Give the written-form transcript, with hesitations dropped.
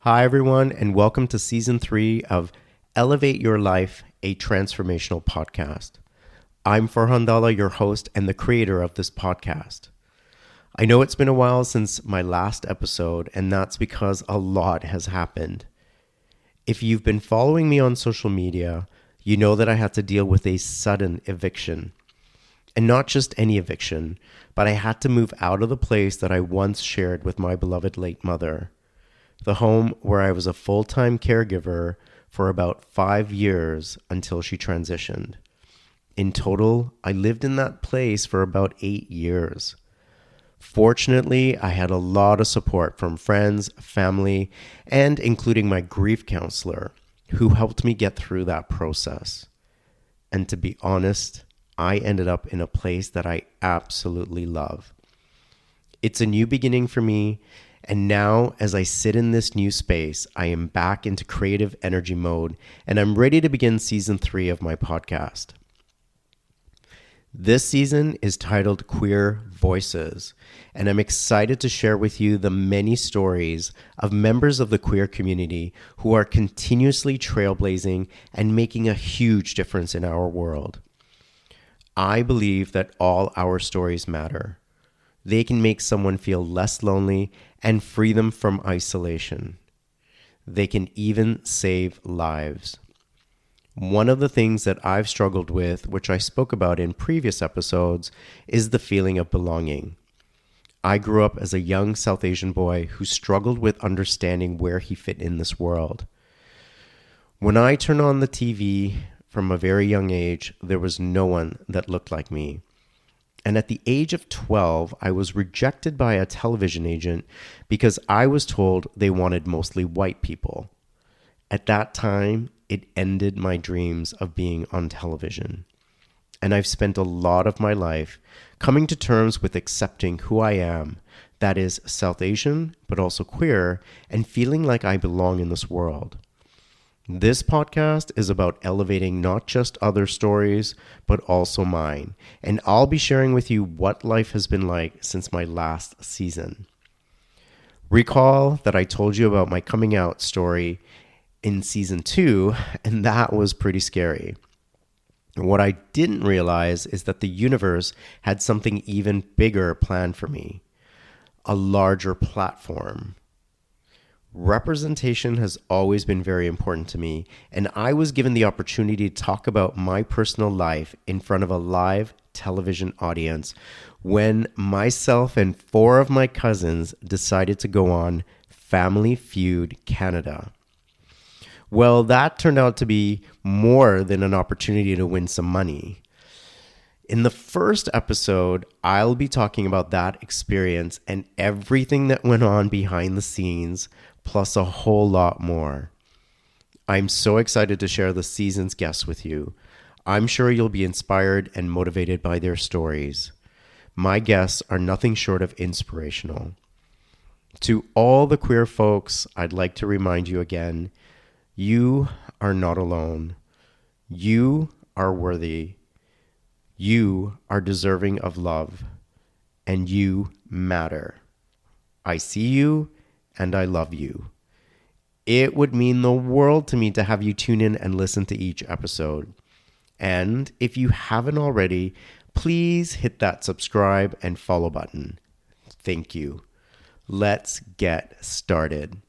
Hi, everyone, and welcome to Season 3 of Elevate Your Life, a Transformational Podcast. I'm Farhan Dalla, your host and the creator of this podcast. I know it's been a while since my last episode, and that's because a lot has happened. If you've been following me on social media, you know that I had to deal with a sudden eviction. And not just any eviction, but I had to move out of the place that I once shared with my beloved late mother. The home where I was a full-time caregiver for about 5 years until she transitioned. In total, I lived in that place for about 8 years. Fortunately, I had a lot of support from friends, family, and including my grief counselor, who helped me get through that process. And to be honest, I ended up in a place that I absolutely love. It's a new beginning for me. And now, as I sit in this new space, I am back into creative energy mode, and I'm ready to begin Season 3 of my podcast. This season is titled Queer Voices, and I'm excited to share with you the many stories of members of the queer community who are continuously trailblazing and making a huge difference in our world. I believe that all our stories matter. They can make someone feel less lonely and free them from isolation. They can even save lives. One of the things that I've struggled with, which I spoke about in previous episodes, is the feeling of belonging. I grew up as a young South Asian boy who struggled with understanding where he fit in this world. When I turned on the TV from a very young age, there was no one that looked like me. And at the age of 12, I was rejected by a television agent because I was told they wanted mostly white people. At that time, it ended my dreams of being on television. And I've spent a lot of my life coming to terms with accepting who I am, that is South Asian, but also queer, and feeling like I belong in this world. This podcast is about elevating not just other stories, but also mine. And I'll be sharing with you what life has been like since my last season. Recall that I told you about my coming out story in season 2, and that was pretty scary. What I didn't realize is that the universe had something even bigger planned for me, a larger platform. Representation has always been very important to me, and I was given the opportunity to talk about my personal life in front of a live television audience when myself and 4 of my cousins decided to go on Family Feud Canada. Well, that turned out to be more than an opportunity to win some money. In the first episode, I'll be talking about that experience and everything that went on behind the scenes, plus a whole lot more. I'm so excited to share the season's guests with you. I'm sure you'll be inspired and motivated by their stories. My guests are nothing short of inspirational. To all the queer folks, I'd like to remind you again, you are not alone. You are worthy. You are deserving of love. And you matter. I see you. And I love you. It would mean the world to me to have you tune in and listen to each episode. And if you haven't already, please hit that subscribe and follow button. Thank you. Let's get started.